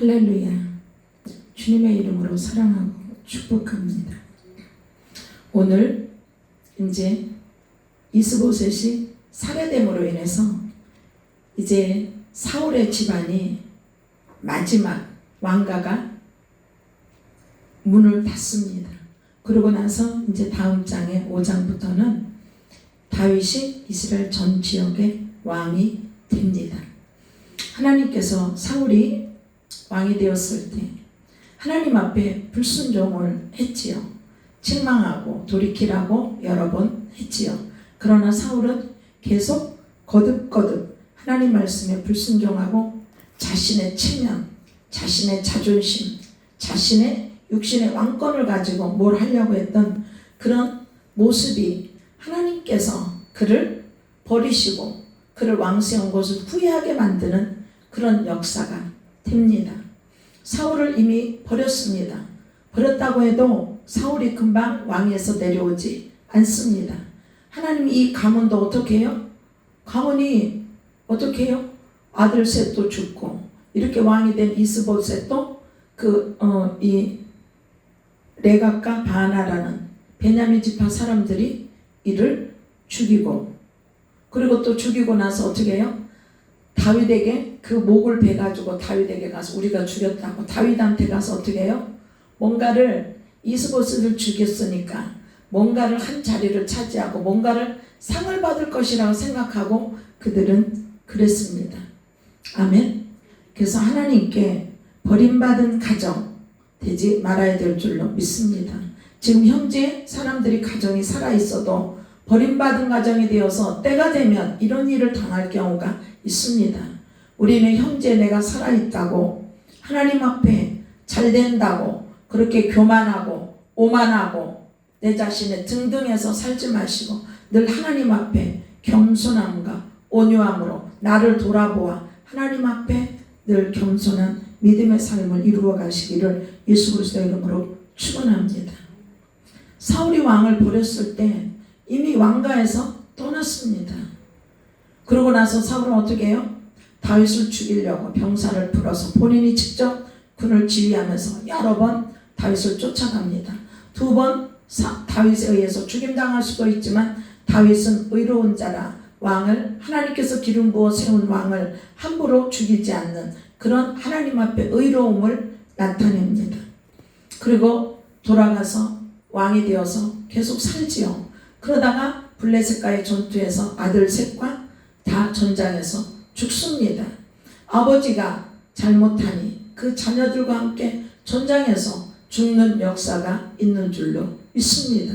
할렐루야. 주님의 이름으로 사랑하고 축복합니다. 오늘 이제 이스보셋이 살해됨으로 인해서 이제 사울의 집안이 마지막 왕가가 문을 닫습니다. 그러고 나서 이제 다음 장의 5장부터는 다윗이 이스라엘 전 지역의 왕이 됩니다. 하나님께서 사울이 왕이 되었을 때 하나님 앞에 불순종을 했지요. 책망하고 돌이키라고 여러 번 했지요. 그러나 사울은 계속 거듭거듭 하나님 말씀에 불순종하고 자신의 체면, 자신의 자존심, 자신의 육신의 왕권을 가지고 뭘 하려고 했던 그런 모습이 하나님께서 그를 버리시고 그를 왕 세운 것을 후회하게 만드는 그런 역사가 됩니다. 사울을 이미 버렸습니다. 버렸다고 해도 사울이 금방 왕위에서 내려오지 않습니다. 하나님이 이 가문도 어떻게 해요? 가문이 어떻게 해요? 아들 셋도 죽고 이렇게 왕이 된 이스보셋도 이 레갑과 바나라는 베냐민 지파 사람들이 이를 죽이고 그리고 또 죽이고 나서 어떻게 해요? 다윗에게 그 목을 베가지고 다윗에게 가서 우리가 죽였다고 다윗한테 가서 어떻게 해요? 뭔가를 이스보셋을 죽였으니까 뭔가를 한 자리를 차지하고 뭔가를 상을 받을 것이라고 생각하고 그들은 그랬습니다. 아멘. 그래서 하나님께 버림받은 가정 되지 말아야 될 줄로 믿습니다. 지금 현재 사람들이 가정이 살아있어도 버림받은 가정이 되어서 때가 되면 이런 일을 당할 경우가 있습니다. 우리는 현재 내가 살아있다고 하나님 앞에 잘 된다고 그렇게 교만하고 오만하고 내 자신의 등등해서 살지 마시고 늘 하나님 앞에 겸손함과 온유함으로 나를 돌아보아 하나님 앞에 늘 겸손한 믿음의 삶을 이루어 가시기를 예수 그리스도의 이름으로 축원합니다. 사울이 왕을 버렸을 때 이미 왕가에서 떠났습니다. 그러고 나서 사울은 어떻게 해요? 다윗을 죽이려고 병사를 풀어서 본인이 직접 군을 지휘하면서 여러 번 다윗을 쫓아갑니다. 두 번 다윗에 의해서 죽임당할 수도 있지만 다윗은 의로운 자라 왕을 하나님께서 기름 부어 세운 왕을 함부로 죽이지 않는 그런 하나님 앞에 의로움을 나타냅니다. 그리고 돌아가서 왕이 되어서 계속 살지요. 그러다가 블레셋과의 전투에서 아들 셋과 다 전장에서 죽습니다. 아버지가 잘못하니 그 자녀들과 함께 전장에서 죽는 역사가 있는 줄로 믿습니다.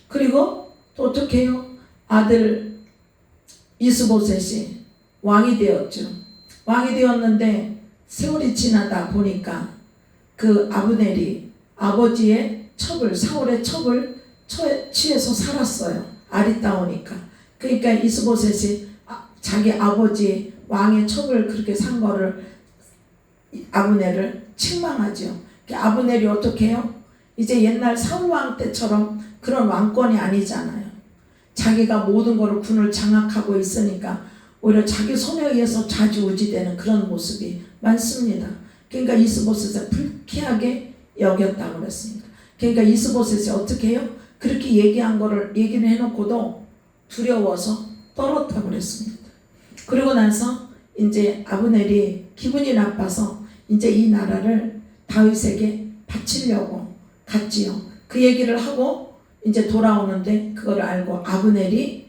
그리고 또 어떻게 해요? 아들 이스보셋이 왕이 되었죠. 왕이 되었는데 세월이 지나다 보니까 그 아브넬이 아버지의 첩을 사울의 첩을 취해서 살았어요. 아리따우니까. 그러니까 이스보셋이 자기 아버지 왕의 첩을 그렇게 산 거를 아브넬을 책망하죠. 아브넬이 어떻게 해요? 이제 옛날 사울 왕 때처럼 그런 왕권이 아니잖아요. 자기가 모든 거를 군을 장악하고 있으니까 오히려 자기 손에 의해서 좌지우지되는 그런 모습이 많습니다. 그러니까 이스보셋을 불쾌하게 여겼다고 그랬습니다. 그러니까 이스보셋이 어떻게 해요? 그렇게 얘기를 해놓고도 두려워서 떨었다고 그랬습니다. 그리고 나서 이제 아브넬이 기분이 나빠서 이제 이 나라를 다윗에게 바치려고 갔지요. 그 얘기를 하고 이제 돌아오는데 그걸 알고 아브넬이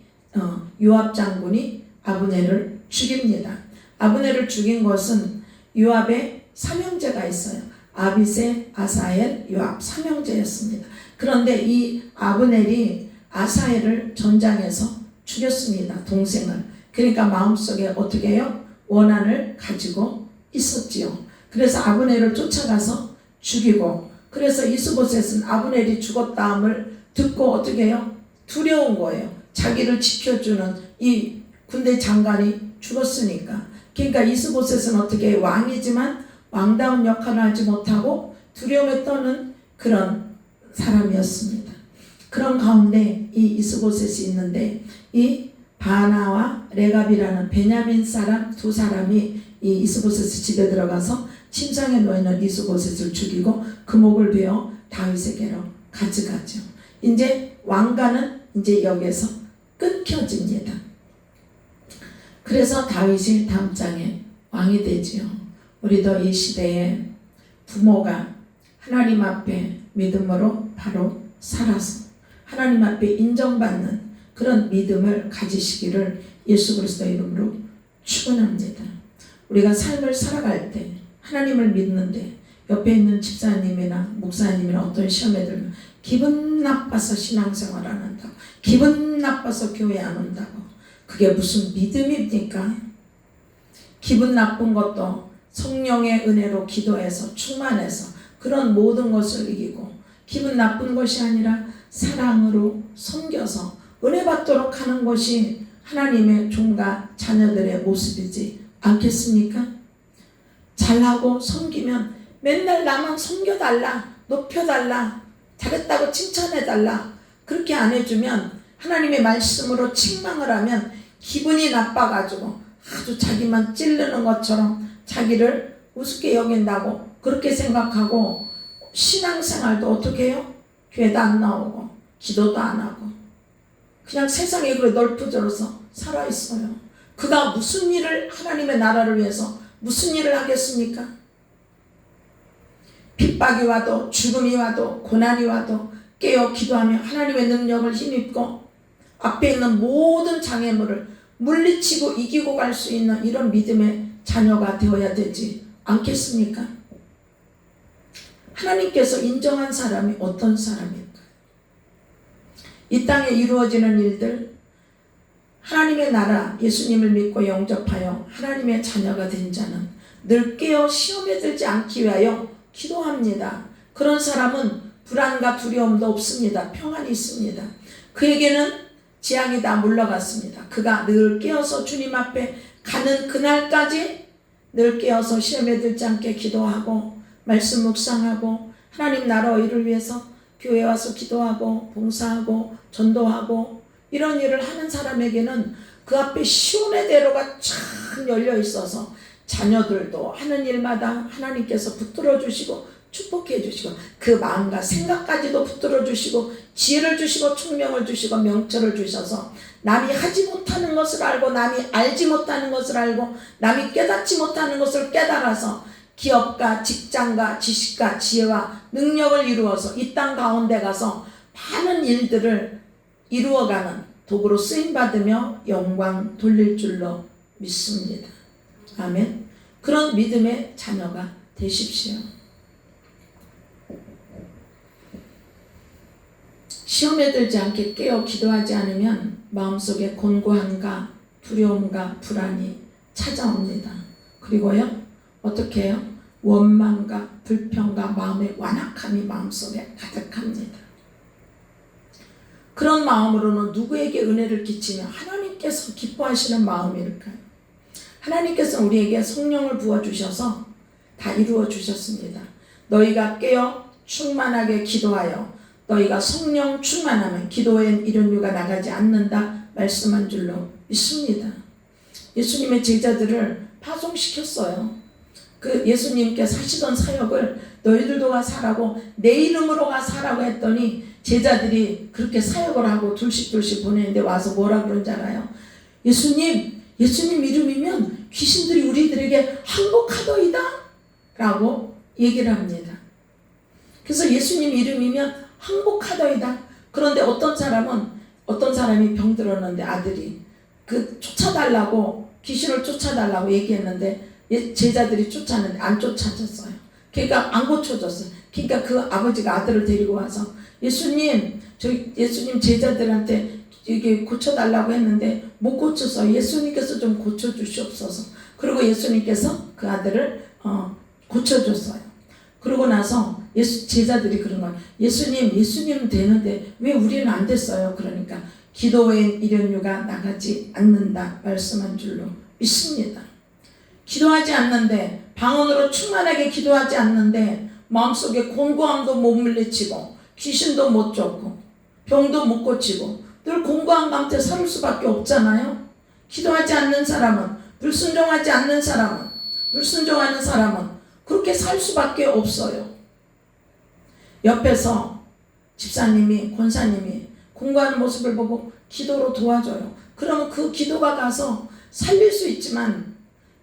요압 장군이 아브넬을 죽입니다. 아브넬을 죽인 것은 요압의 삼형제가 있어요. 아비세, 아사엘, 요압 삼형제였습니다. 그런데 이 아브넬이 아사엘을 전장에서 죽였습니다. 동생을. 그러니까 마음속에 어떻게 해요? 원한을 가지고 있었지요. 그래서 아브넬을 쫓아가서 죽이고 그래서 이스보셋은 아브넬이 죽었다함을 듣고 어떻게 해요? 두려운 거예요. 자기를 지켜주는 이 군대 장관이 죽었으니까. 그러니까 이스보셋은 어떻게 해요? 왕이지만 왕다운 역할을 하지 못하고 두려움에 떠는 그런 사람이었습니다. 그런 가운데 이 이스보셋이 있는데 이 바나와 레갑이라는 베냐민 사람 두 사람이 이 이스보셋 집에 들어가서 침상에 놓여있는 이스보셋을 죽이고 그 목을 베어 다윗에게로 가져가죠. 이제 왕가는 이제 여기에서 끊겨집니다. 그래서 다윗이 다음 장에 왕이 되지요. 우리도 이 시대에 부모가 하나님 앞에 믿음으로 바로 살아서 하나님 앞에 인정받는 그런 믿음을 가지시기를 예수 그리스도의 이름으로 축원합니다. 우리가 삶을 살아갈 때 하나님을 믿는데 옆에 있는 집사님이나 목사님이나 어떤 시험에 들면 기분 나빠서 신앙생활 안 한다고, 기분 나빠서 교회 안 온다고, 그게 무슨 믿음입니까? 기분 나쁜 것도 성령의 은혜로 기도해서 충만해서 그런 모든 것을 이기고, 기분 나쁜 것이 아니라 사랑으로 섬겨서 은혜 받도록 하는 것이 하나님의 종과 자녀들의 모습이지 않겠습니까? 잘하고 섬기면 맨날 나만 섬겨달라, 높여달라, 잘했다고 칭찬해달라, 그렇게 안 해주면, 하나님의 말씀으로 책망을 하면 기분이 나빠가지고 아주 자기만 찌르는 것처럼 자기를 우습게 여긴다고 그렇게 생각하고, 신앙생활도 어떻게 해요? 교회도 안 나오고 기도도 안 하고 그냥 세상에 그래 넓어져서 살아있어요. 그가 무슨 일을, 하나님의 나라를 위해서 무슨 일을 하겠습니까? 핍박이 와도 죽음이 와도 고난이 와도 깨어 기도하며 하나님의 능력을 힘입고 앞에 있는 모든 장애물을 물리치고 이기고 갈 수 있는 이런 믿음의 자녀가 되어야 되지 않겠습니까? 하나님께서 인정한 사람이 어떤 사람일까? 이 땅에 이루어지는 일들, 하나님의 나라, 예수님을 믿고 영접하여 하나님의 자녀가 된 자는 늘 깨어 시험에 들지 않기 위하여 기도합니다. 그런 사람은 불안과 두려움도 없습니다. 평안이 있습니다. 그에게는 재앙이 다 물러갔습니다. 그가 늘 깨어서 주님 앞에 가는 그날까지 늘 깨어서 시험에 들지 않게 기도하고 말씀 묵상하고 하나님 나라 일을 위해서 교회 와서 기도하고 봉사하고 전도하고 이런 일을 하는 사람에게는 그 앞에 시온의 대로가 쫙 열려 있어서 자녀들도 하는 일마다 하나님께서 붙들어 주시고 축복해 주시고 그 마음과 생각까지도 붙들어 주시고 지혜를 주시고 총명을 주시고 명철을 주셔서 남이 하지 못하는 것을 알고 남이 알지 못하는 것을 알고 남이 깨닫지 못하는 것을 깨달아서 기업과 직장과 지식과 지혜와 능력을 이루어서 이 땅 가운데 가서 많은 일들을 이루어가는 도구로 쓰임받으며 영광 돌릴 줄로 믿습니다. 아멘. 그런 믿음의 자녀가 되십시오. 시험에 들지 않게 깨어 기도하지 않으면 마음속에 곤고함과 두려움과 불안이 찾아옵니다. 그리고요, 어떻게 해요? 원망과 불평과 마음의 완악함이 마음속에 가득합니다. 그런 마음으로는 누구에게 은혜를 끼치며 하나님께서 기뻐하시는 마음일까요? 하나님께서 우리에게 성령을 부어주셔서 다 이루어 주셨습니다. 너희가 깨어 충만하게 기도하여 너희가 성령 충만하면 기도엔 이런류가 나가지 않는다 말씀한 줄로 믿습니다. 예수님의 제자들을 파송시켰어요. 그 예수님께서 하시던 사역을 너희들도 가 사라고 내 이름으로 가 사라고 했더니 제자들이 그렇게 사역을 하고 둘씩 보내는데 와서 뭐라 그런지 알아요? 예수님 이름이면 귀신들이 우리들에게 항복하더이다 라고 얘기를 합니다. 그래서 예수님 이름이면 항복하더이다. 그런데 어떤 사람이 병들었는데 아들이 그 쫓아달라고 귀신을 쫓아달라고 얘기했는데 제자들이 쫓았는데 안 쫓아졌어요. 그러니까 안 고쳐졌어요. 그러니까 그 아버지가 아들을 데리고 와서 예수님 제자들한테 이게 고쳐달라고 했는데 못 고쳐서 예수님께서 좀 고쳐주시옵소서. 그리고 예수님께서 그 아들을 고쳐줬어요. 그러고 나서 제자들이 그런 거예요. 예수님 되는데 왜 우리는 안 됐어요? 그러니까 기도엔 이련류가 나가지 않는다 말씀한 줄로 믿습니다. 기도하지 않는데 방언으로 충만하게 기도하지 않는데 마음속에 곤고함도 못 물리치고 귀신도 못 쫓고 병도 못 고치고 늘 공고한 가운데 살 수밖에 없잖아요. 기도하지 않는 사람은, 불순종하지 않는 사람은, 불순종하는 사람은 그렇게 살 수밖에 없어요. 옆에서 집사님이, 권사님이 공부하는 모습을 보고 기도로 도와줘요. 그러면 그 기도가 가서 살릴 수 있지만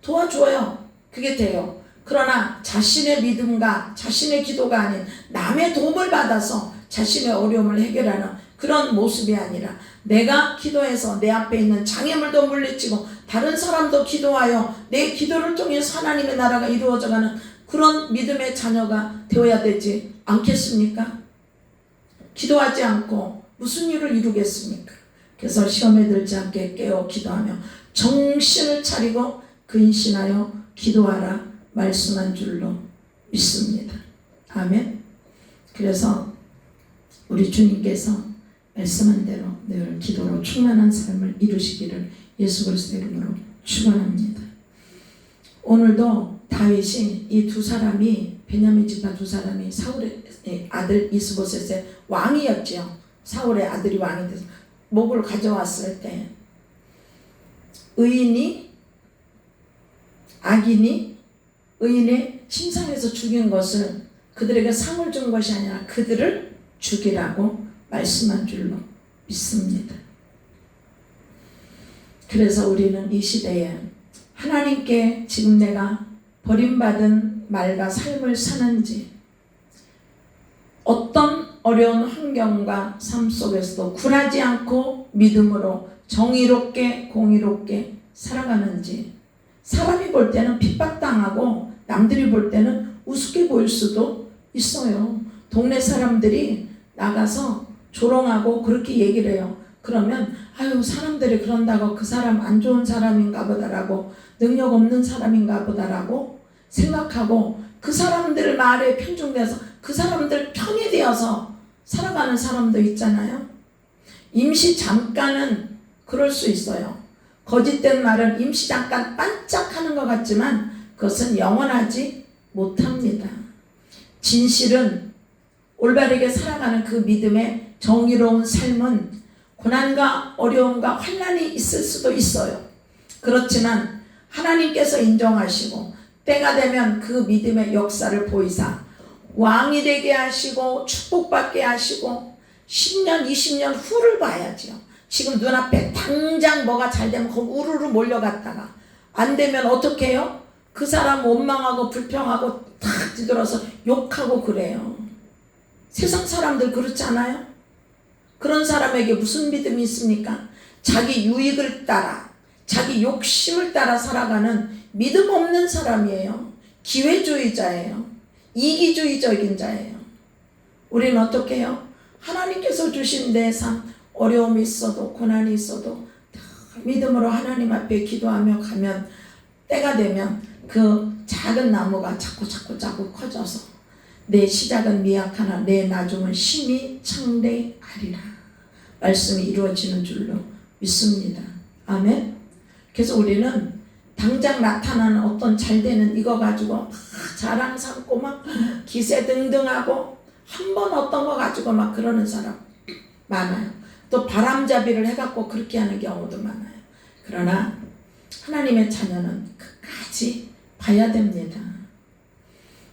도와줘요. 그게 돼요. 그러나 자신의 믿음과 자신의 기도가 아닌 남의 도움을 받아서 자신의 어려움을 해결하는 그런 모습이 아니라 내가 기도해서 내 앞에 있는 장애물도 물리치고 다른 사람도 기도하여 내 기도를 통해서 하나님의 나라가 이루어져가는 그런 믿음의 자녀가 되어야 되지 않겠습니까? 기도하지 않고 무슨 일을 이루겠습니까? 그래서 시험에 들지 않게 깨어 기도하며 정신을 차리고 근신하여 기도하라 말씀한 줄로 믿습니다. 아멘. 그래서 우리 주님께서 말씀한 대로 늘 기도로 충만한 삶을 이루시기를 예수 그리스도 이름으로 축원합니다. 오늘도 다윗이 이 두 사람이 베냐민 지파 두 사람이 사울의 아들 이스보셋의 왕이었지요. 사울의 아들이 왕이 돼서 목을 가져왔을 때 의인이 악인이 의인의 침상에서 죽인 것을 그들에게 상을 준 것이 아니라 그들을 죽이라고 말씀한 줄로 믿습니다. 그래서 우리는 이 시대에 하나님께 지금 내가 버림받은 말과 삶을 사는지 어떤 어려운 환경과 삶 속에서도 굴하지 않고 믿음으로 정의롭게 공의롭게 살아가는지 사람이 볼 때는 핍박당하고 남들이 볼 때는 우습게 보일 수도 있어요. 동네 사람들이 나가서 조롱하고 그렇게 얘기를 해요. 그러면 아유 사람들이 그런다고 그 사람 안 좋은 사람인가 보다라고 능력 없는 사람인가 보다라고 생각하고 그 사람들 말에 편중돼서 그 사람들 편이 되어서 살아가는 사람도 있잖아요. 임시 잠깐은 그럴 수 있어요. 거짓된 말은 임시 잠깐 반짝하는 것 같지만 그것은 영원하지 못합니다. 진실은 올바르게 살아가는 그 믿음의 정의로운 삶은 고난과 어려움과 환난이 있을 수도 있어요. 그렇지만 하나님께서 인정하시고 때가 되면 그 믿음의 역사를 보이사 왕이 되게 하시고 축복받게 하시고 10년 20년 후를 봐야지요. 지금 눈앞에 당장 뭐가 잘 되면 거기 우르르 몰려갔다가 안 되면 어떻게 해요? 그 사람 원망하고 불평하고 탁 뒤돌아서 욕하고 그래요. 세상 사람들 그렇지 않아요? 그런 사람에게 무슨 믿음이 있습니까? 자기 유익을 따라 자기 욕심을 따라 살아가는 믿음 없는 사람이에요. 기회주의자예요. 이기주의적인 자예요. 우리는 어떻게 해요? 하나님께서 주신 내 삶 어려움이 있어도 고난이 있어도 다 믿음으로 하나님 앞에 기도하며 가면 때가 되면 그 작은 나무가 자꾸 커져서 내 시작은 미약하나 내 나중은 심히 창대하리라 말씀이 이루어지는 줄로 믿습니다. 아멘. 그래서 우리는 당장 나타나는 어떤 잘되는 이거 가지고 막 자랑 삼고 막 기세등등하고 한 번 어떤 거 가지고 막 그러는 사람 많아요. 또 바람잡이를 해갖고 그렇게 하는 경우도 많아요. 그러나 하나님의 자녀는 끝까지 봐야 됩니다.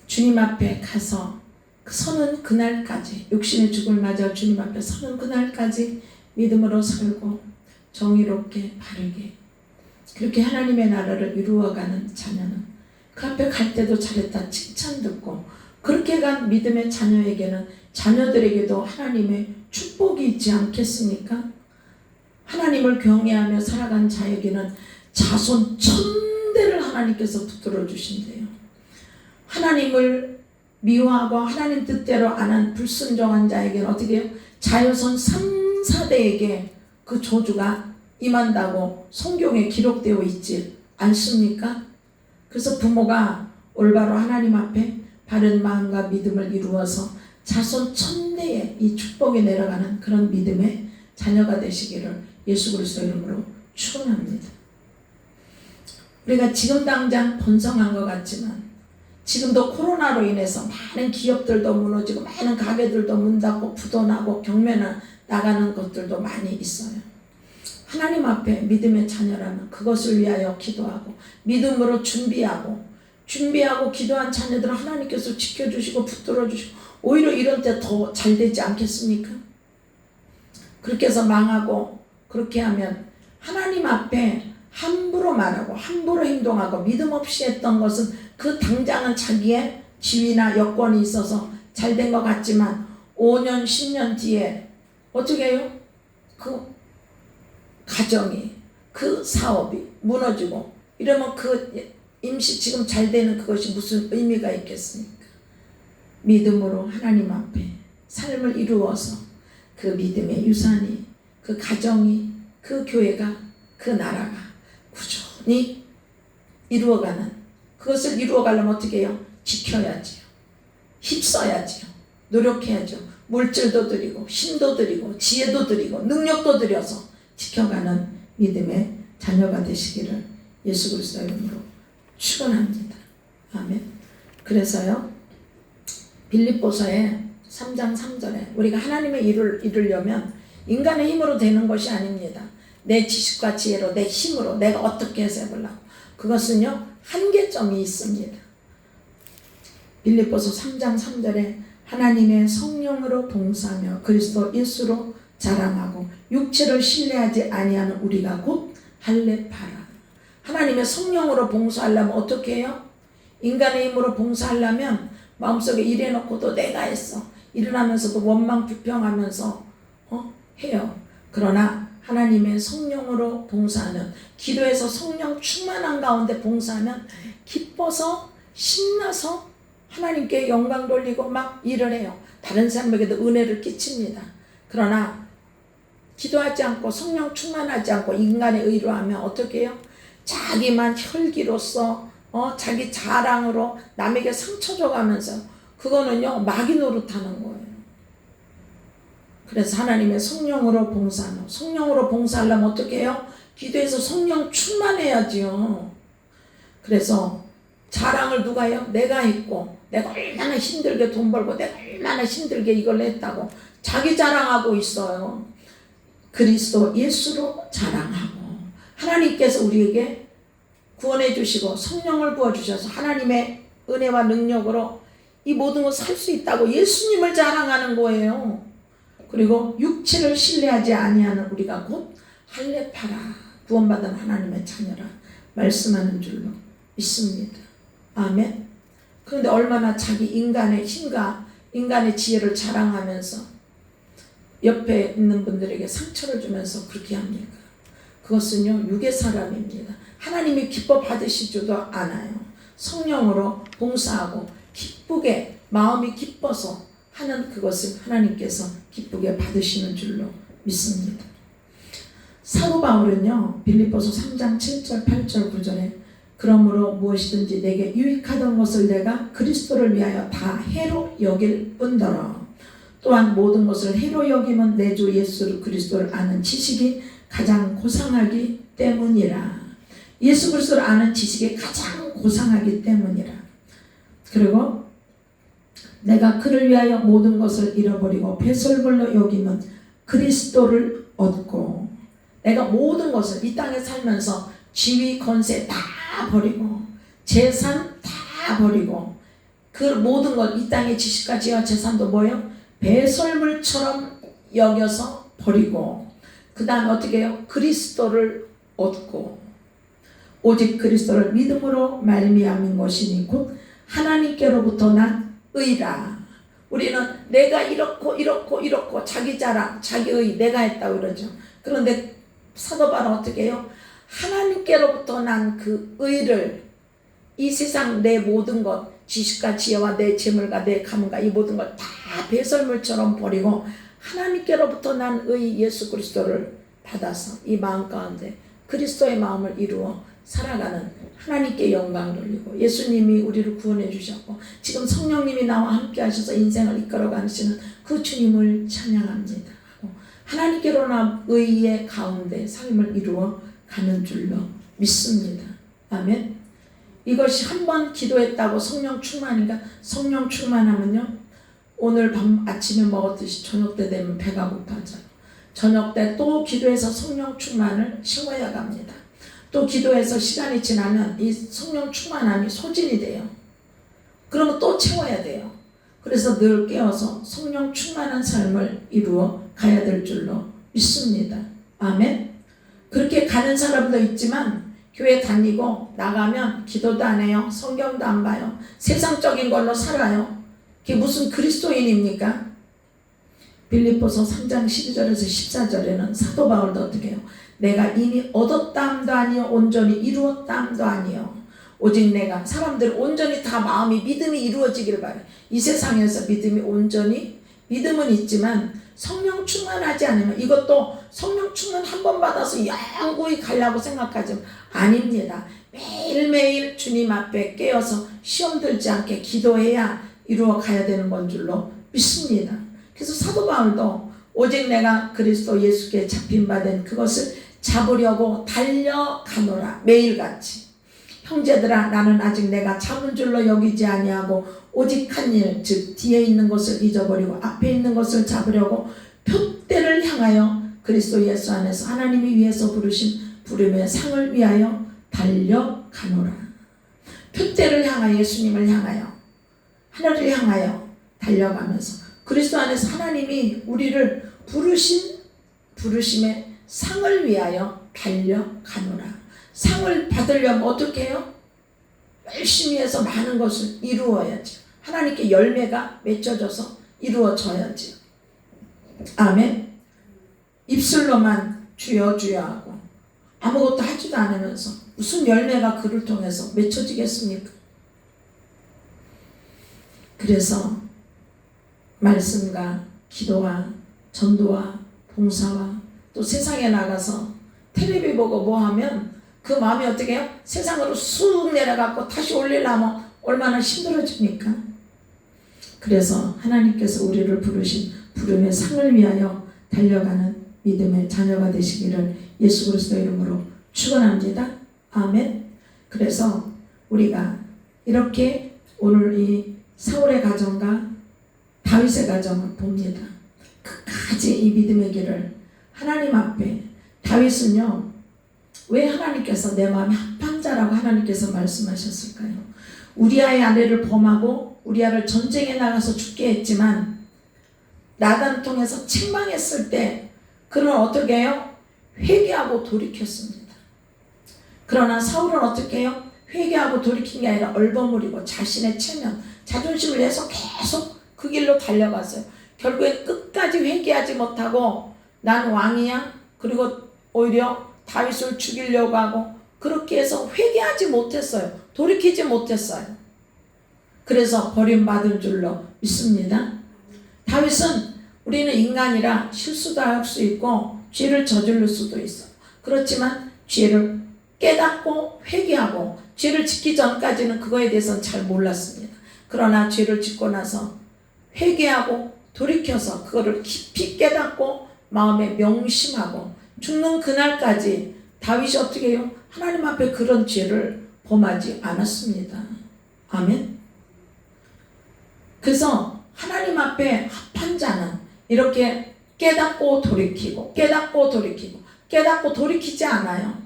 주님 앞에 가서 서는 그날까지 육신의 죽음을 맞아 주님 앞에 서는 그날까지 믿음으로 살고 정의롭게 바르게 그렇게 하나님의 나라를 이루어가는 자녀는 그 앞에 갈 때도 잘했다 칭찬 듣고 그렇게 간 믿음의 자녀에게는 자녀들에게도 하나님의 축복이 있지 않겠습니까? 하나님을 경외하며 살아간 자에게는 자손 1000대를 하나님께서 붙들어 주신대요. 하나님을 미워하고 하나님 뜻대로 안 한 불순종한 자에게는 어떻게 해요? 자손 3, 4대에게 그 저주가 임한다고 성경에 기록되어 있지 않습니까? 그래서 부모가 올바로 하나님 앞에 바른 마음과 믿음을 이루어서 자손 1000대에 이 축복이 내려가는 그런 믿음의 자녀가 되시기를 예수 그리스도 이름으로 축원합니다. 우리가 지금 당장 번성한 것 같지만 지금도 코로나로 인해서 많은 기업들도 무너지고 많은 가게들도 문 닫고 부도나고 경매나 나가는 것들도 많이 있어요. 하나님 앞에 믿음의 자녀라면 그것을 위하여 기도하고 믿음으로 준비하고 기도한 자녀들은 하나님께서 지켜주시고 붙들어 주시고 오히려 이런 때 더 잘 되지 않겠습니까? 그렇게 해서 망하고 그렇게 하면 하나님 앞에 함부로 말하고 함부로 행동하고 믿음 없이 했던 것은 그 당장은 자기의 지위나 여건이 있어서 잘 된 것 같지만 5년 10년 뒤에 어떻게 해요? 그 가정이 그 사업이 무너지고 이러면 그 임시 지금 잘 되는 그것이 무슨 의미가 있겠습니까? 믿음으로 하나님 앞에 삶을 이루어서 그 믿음의 유산이 그 가정이 그 교회가 그 나라가 꾸준히 이루어가는 그것을 이루어가려면 어떻게 해요? 지켜야지요. 힘써야지요. 노력해야죠. 물질도 드리고 힘도 드리고 지혜도 드리고 능력도 드려서 지켜가는 믿음의 자녀가 되시기를 예수 그리스도의 이름으로 축원합니다. 아멘. 그래서요 빌립보서의 3장 3절에 우리가 하나님의 일을 이루려면 인간의 힘으로 되는 것이 아닙니다. 내 지식과 지혜로 내 힘으로 내가 어떻게 해서 해보려고 그것은요 한계점이 있습니다. 빌립보서 3장 3절에 하나님의 성령으로 봉사하며 그리스도 예수로 자랑하고 육체를 신뢰하지 아니하는 우리가 곧 할례파라. 하나님의 성령으로 봉사하려면 어떻게 해요? 인간의 힘으로 봉사하려면 마음속에 일해놓고도 내가 했어. 일어나면서도 원망 불평하면서 해요. 그러나 하나님의 성령으로 봉사하면 기도에서 성령 충만한 가운데 봉사하면 기뻐서 신나서 하나님께 영광 돌리고 막 일을 해요. 다른 사람에게도 은혜를 끼칩니다. 그러나 기도하지 않고 성령 충만하지 않고 인간의 의로 하면 어떻게 해요? 자기만 혈기로서 자기 자랑으로 남에게 상처 줘가면서 그거는요 마귀 노릇하는 거예요. 그래서 하나님의 성령으로 봉사하면 성령으로 봉사하려면 어떻게 해요? 기도해서 성령 충만해야지요. 그래서 자랑을 누가 해요? 내가 했고 내가 얼마나 힘들게 돈 벌고 내가 얼마나 힘들게 이걸 했다고 자기 자랑하고 있어요. 그리스도 예수로 자랑하고 하나님께서 우리에게 구원해 주시고 성령을 부어주셔서 하나님의 은혜와 능력으로 이 모든 것을 살 수 있다고 예수님을 자랑하는 거예요. 그리고 육체를 신뢰하지 아니하는 우리가 곧 할례파라 구원받은 하나님의 자녀라 말씀하는 줄로 믿습니다. 아멘. 그런데 얼마나 자기 인간의 힘과 인간의 지혜를 자랑하면서 옆에 있는 분들에게 상처를 주면서 그렇게 합니까? 그것은요 육의 사람입니다. 하나님이 기뻐 받으시지도 않아요. 성령으로 봉사하고 기쁘게 마음이 기뻐서 하는 그것을 하나님께서 기쁘게 받으시는 줄로 믿습니다. 사도 바울은요 빌립보서 3장 7절 8절 9절에 그러므로 무엇이든지 내게 유익하던 것을 내가 그리스도를 위하여 다 해로 여길 뿐더러 또한 모든 것을 해로 여기면 내 주 예수 그리스도를 아는 지식이 가장 고상하기 때문이라. 예수 그리스도를 아는 지식이 가장 고상하기 때문이라. 그리고 내가 그를 위하여 모든 것을 잃어버리고 배설물로 여기면 그리스도를 얻고 내가 모든 것을 이 땅에 살면서 지위 권세 다 버리고 재산 다 버리고 그 모든 것 이 땅의 지식과 지혜와 재산도 뭐예요? 배설물처럼 여겨서 버리고 그 다음에 어떻게 해요? 그리스도를 얻고 오직 그리스도를 믿음으로 말미암은 것이니 곧 하나님께로부터 난 의라. 우리는 내가 이렇고 자기 자랑 자기 의 내가 했다고 그러죠. 그런데 사도 바울은 어떻게 해요? 하나님께로부터 난 그 의를 이 세상 내 모든 것 지식과 지혜와 내 재물과 내 가문과 이 모든 걸 다 배설물처럼 버리고 하나님께로부터 난 의 예수 그리스도를 받아서 이 마음 가운데 그리스도의 마음을 이루어 살아가는 하나님께 영광 돌리고 예수님이 우리를 구원해 주셨고 지금 성령님이 나와 함께 하셔서 인생을 이끌어 가시는 그 주님을 찬양합니다. 하나님께로 난 의의 가운데 삶을 이루어 가는 줄로 믿습니다. 아멘. 이것이 한번 기도했다고 성령 충만인가? 성령 충만하면요 오늘 밤 아침에 먹었듯이 저녁 때 되면 배가 고파져요. 저녁 때 또 기도해서 성령 충만을 채워야 갑니다. 또 기도해서 시간이 지나면 이 성령 충만함이 소진이 돼요. 그러면 또 채워야 돼요. 그래서 늘 깨어서 성령 충만한 삶을 이루어 가야 될 줄로 믿습니다. 아멘. 그렇게 가는 사람도 있지만 교회 다니고 나가면 기도도 안 해요. 성경도 안 봐요. 세상적인 걸로 살아요. 그게 무슨 그리스도인입니까? 빌립보서 3장 12절에서 14절에는 사도 바울도 어떻게 해요? 내가 이미 얻었다함도 아니요 온전히 이루었다함도 아니요 오직 내가 사람들 온전히 다 마음이 믿음이 이루어지기를 바래. 이 세상에서 믿음이 온전히 믿음은 있지만 성령 충만하지 않으면 이것도 성령 충만 한 번 받아서 영구히 가려고 생각하지만 아닙니다. 매일매일 주님 앞에 깨어서 시험 들지 않게 기도해야 이루어 가야 되는 건 줄로 믿습니다. 그래서 사도 바울도 오직 내가 그리스도 예수께 잡힌 바 된 그것을 잡으려고 달려가노라. 매일같이 형제들아 나는 아직 내가 잡은 줄로 여기지 아니하고 오직 한 일 즉 뒤에 있는 것을 잊어버리고 앞에 있는 것을 잡으려고 표대를 향하여 그리스도 예수 안에서 하나님이 위에서 부르신 부름의 상을 위하여 달려가노라. 표대를 향하여 예수님을 향하여 하늘을 향하여 달려가면서 그리스도 안에서 하나님이 우리를 부르신 부르심의 상을 위하여 달려가노라. 상을 받으려면 어떻게 해요? 열심히 해서 많은 것을 이루어야지. 하나님께 열매가 맺혀져서 이루어져야지. 아멘. 입술로만 주여 주여 하고 아무것도 하지도 않으면서 무슨 열매가 그를 통해서 맺혀지겠습니까? 그래서 말씀과 기도와 전도와 봉사와 또 세상에 나가서 텔레비 보고 뭐 하면 그 마음이 어떻게 해요? 세상으로 쑥 내려가고 다시 올리려면 얼마나 힘들어집니까? 그래서 하나님께서 우리를 부르신 부름의 상을 위하여 달려가는 믿음의 자녀가 되시기를 예수 그리스도 이름으로 축원합니다. 아멘. 그래서 우리가 이렇게 오늘 이 사울의 가정과 다윗의 가정을 봅니다. 끝까지 이 믿음의 길을 하나님 앞에 다윗은요 왜 하나님께서 내 마음이 합한 자라고 하나님께서 말씀하셨을까요? 우리아의 아내를 범하고 우리아를 전쟁에 나가서 죽게 했지만 나단을 통해서 책망했을 때 그는 어떻게 해요? 회개하고 돌이켰습니다. 그러나 사울은 어떻게 해요? 회개하고 돌이킨 게 아니라 얼버무리고 자신의 체면, 자존심을 내서 계속 그 길로 달려갔어요. 결국엔 끝까지 회개하지 못하고 난 왕이야? 그리고 오히려 다윗을 죽이려고 하고 그렇게 해서 회개하지 못했어요. 돌이키지 못했어요. 그래서 버림받은 줄로 믿습니다. 다윗은 우리는 인간이라 실수도 할 수 있고 죄를 저지를 수도 있어요. 그렇지만 죄를 깨닫고 회개하고 죄를 짓기 전까지는 그거에 대해서는 잘 몰랐습니다. 그러나 죄를 짓고 나서 회개하고 돌이켜서 그거를 깊이 깨닫고 마음에 명심하고 죽는 그날까지 다윗이 어떻게 해요? 하나님 앞에 그런 죄를 범하지 않았습니다. 아멘. 그래서 하나님 앞에 합한 자는 이렇게 깨닫고 돌이키고 깨닫고 돌이키고 깨닫고 돌이키지 않아요.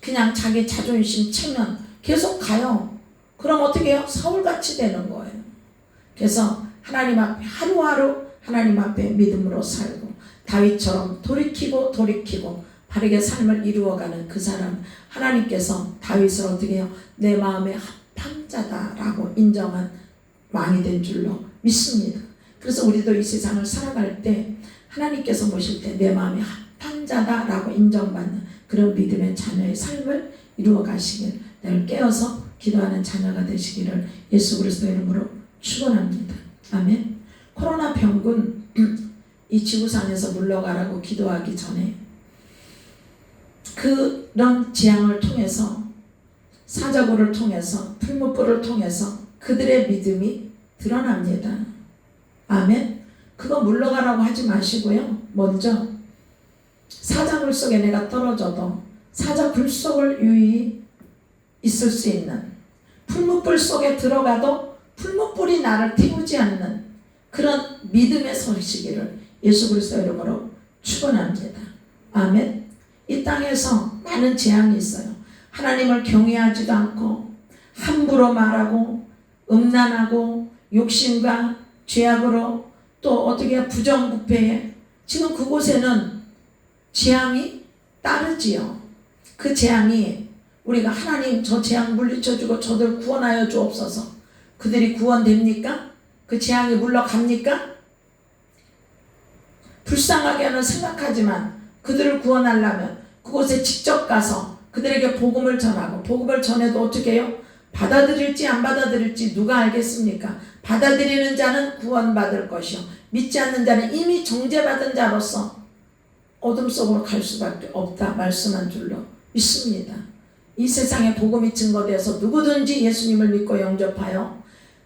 그냥 자기 자존심 체면 계속 가요. 그럼 어떻게 해요? 사울같이 되는 거예요. 그래서 하나님 앞에 하루하루 하나님 앞에 믿음으로 살고 다윗처럼 돌이키고 돌이키고 바르게 삶을 이루어가는 그 사람 하나님께서 다윗을 어떻게 해요? 내 마음에 합한 자다라고 인정한 왕이 된 줄로 믿습니다. 그래서 우리도 이 세상을 살아갈 때 하나님께서 보실 때 내 마음에 합한 자다라고 인정받는 그런 믿음의 자녀의 삶을 이루어 가시길 늘 깨어서 기도하는 자녀가 되시기를 예수 그리스도 이름으로 축원합니다. 아멘. 코로나 병군 이 지구상에서 물러가라고 기도하기 전에 그런 재앙을 통해서 사자굴을 통해서 풀무불을 통해서 그들의 믿음이 드러납니다. 아멘. 그거 물러가라고 하지 마시고요. 먼저 사자굴 속에 내가 떨어져도 사자굴 속을 유의히 있을 수 있는 풀무불 속에 들어가도 풀무불이 나를 태우지 않는 그런 믿음의 서시기를 예수 그리스도 이름으로 축원합니다. 아멘. 이 땅에서 많은 재앙이 있어요. 하나님을 경외하지도 않고 함부로 말하고 음란하고 욕심과 죄악으로 또 어떻게 부정부패해 지금 그곳에는 재앙이 따르지요. 그 재앙이 우리가 하나님 저 재앙 물리쳐주고 저들 구원하여 주옵소서. 그들이 구원됩니까? 그 재앙이 물러갑니까? 불쌍하게는 생각하지만 그들을 구원하려면 그곳에 직접 가서 그들에게 복음을 전하고 복음을 전해도 어떻게 해요? 받아들일지 안 받아들일지 누가 알겠습니까? 받아들이는 자는 구원받을 것이요 믿지 않는 자는 이미 정죄받은 자로서 어둠 속으로 갈 수밖에 없다 말씀한 줄로 믿습니다. 이 세상에 복음이 증거되어서 누구든지 예수님을 믿고 영접하여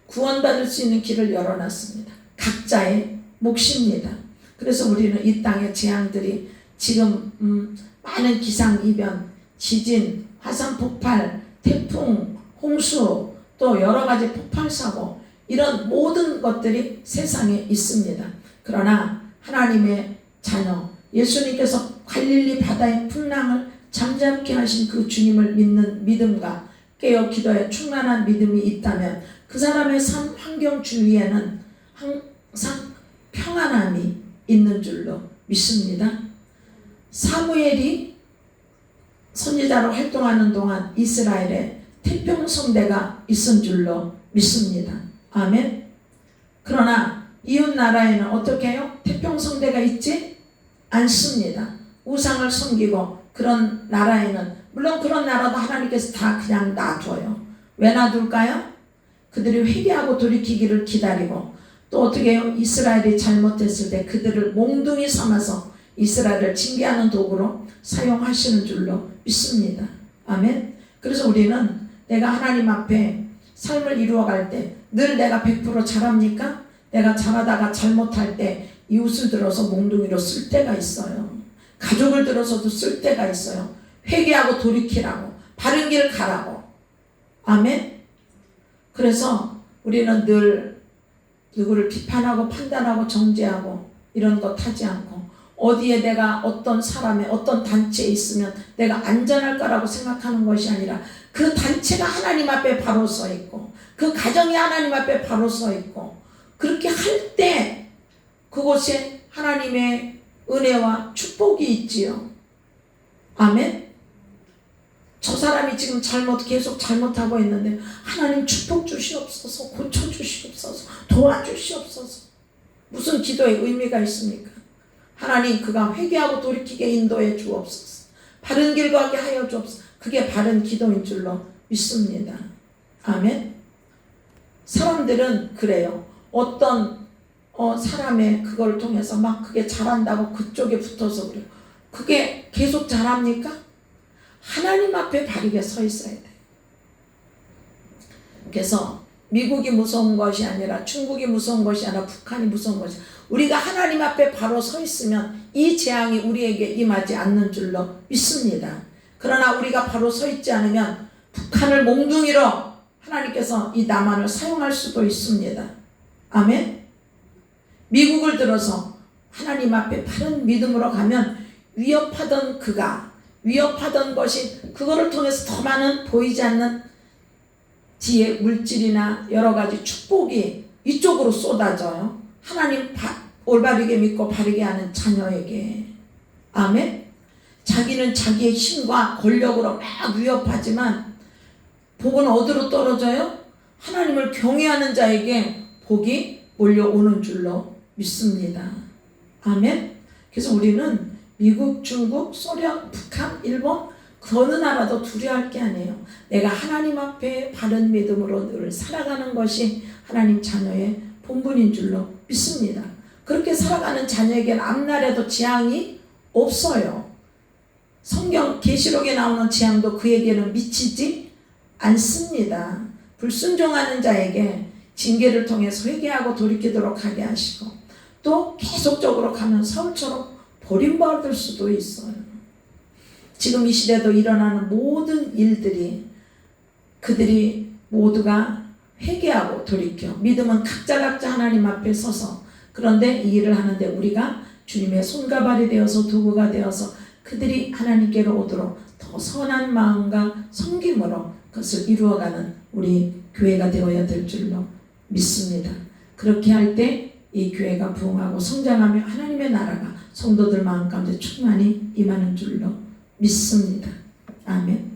구원받을 수 있는 길을 열어놨습니다. 각자의 몫입니다. 그래서 우리는 이 땅의 재앙들이 지금 많은 기상이변, 지진, 화산폭발, 태풍, 홍수 또 여러가지 폭발사고 이런 모든 것들이 세상에 있습니다. 그러나 하나님의 자녀 예수님께서 갈릴리 바다의 풍랑을 잠잠케 하신 그 주님을 믿는 믿음과 깨어 기도에 충만한 믿음이 있다면 그 사람의 삶 환경 주위에는 항상 평안함이 있는 줄로 믿습니다. 사무엘이 선지자로 활동하는 동안 이스라엘에 태평성대가 있은 줄로 믿습니다. 아멘. 그러나 이웃 나라에는 어떻게 해요? 태평성대가 있지 않습니다. 우상을 섬기고 그런 나라에는 물론 그런 나라도 하나님께서 다 그냥 놔둬요. 왜 놔둘까요? 그들이 회개하고 돌이키기를 기다리고 또 어떻게 해요? 이스라엘이 잘못했을 때 그들을 몽둥이 삼아서 이스라엘을 징계하는 도구로 사용하시는 줄로 믿습니다. 아멘. 그래서 우리는 내가 하나님 앞에 삶을 이루어갈 때 늘 내가 100% 잘합니까? 내가 잘하다가 잘못할 때 이웃을 들어서 몽둥이로 쓸 때가 있어요. 가족을 들어서도 쓸 때가 있어요. 회개하고 돌이키라고 바른 길 가라고. 아멘. 그래서 우리는 늘 누구를 비판하고 판단하고 정죄하고 이런 것 하지 않고 어디에 내가 어떤 사람의 어떤 단체에 있으면 내가 안전할까라고 생각하는 것이 아니라 그 단체가 하나님 앞에 바로 서 있고 그 가정이 하나님 앞에 바로 서 있고 그렇게 할 때 그곳에 하나님의 은혜와 축복이 있지요. 아멘. 저 사람이 지금 계속 잘못하고 있는데 하나님 축복 주시옵소서, 고쳐주시옵소서, 도와주시옵소서. 무슨 기도의 의미가 있습니까? 하나님 그가 회개하고 돌이키게 인도해 주옵소서. 바른 길 가게 하여 주옵소서. 그게 바른 기도인 줄로 믿습니다. 아멘. 사람들은 그래요. 어떤 사람의 그걸 통해서 막 그게 잘한다고 그쪽에 붙어서 그래요. 그게 계속 잘합니까? 하나님 앞에 바르게 서 있어야 돼요. 그래서 미국이 무서운 것이 아니라 중국이 무서운 것이 아니라 북한이 무서운 것이 아니라 우리가 하나님 앞에 바로 서 있으면 이 재앙이 우리에게 임하지 않는 줄로 믿습니다. 그러나 우리가 바로 서 있지 않으면 북한을 몽둥이로 하나님께서 이 남한을 사용할 수도 있습니다. 아멘. 미국을 들어서 하나님 앞에 바른 믿음으로 가면 위협하던 것이 그거를 통해서 더 많은 보이지 않는 지혜 물질이나 여러 가지 축복이 이쪽으로 쏟아져요. 하나님 올바르게 믿고 바르게 하는 자녀에게. 아멘. 자기는 자기의 힘과 권력으로 막 위협하지만 복은 어디로 떨어져요? 하나님을 경외하는 자에게 복이 몰려오는 줄로 믿습니다. 아멘. 그래서 우리는 미국, 중국, 소련, 북한, 일본 그 어느 나라도 두려워할 게 아니에요. 내가 하나님 앞에 바른 믿음으로 늘 살아가는 것이 하나님 자녀의 본분인 줄로 믿습니다. 그렇게 살아가는 자녀에게는 앞날에도 재앙이 없어요. 성경 계시록에 나오는 재앙도 그에게는 미치지 않습니다. 불순종하는 자에게 징계를 통해서 회개하고 돌이키도록 하게 하시고 또 계속적으로 가면 사울처럼 버림받을 수도 있어요. 지금 이 시대도 일어나는 모든 일들이 그들이 모두가 회개하고 돌이켜 믿음은 각자 하나님 앞에 서서 그런데 이 일을 하는데 우리가 주님의 손가발이 되어서 도구가 되어서 그들이 하나님께로 오도록 더 선한 마음과 섬김으로 그것을 이루어가는 우리 교회가 되어야 될 줄로 믿습니다. 그렇게 할 때 이 교회가 부흥하고 성장하며 하나님의 나라가 성도들 마음 가운데 충만히 임하는 줄로 믿습니다. 아멘.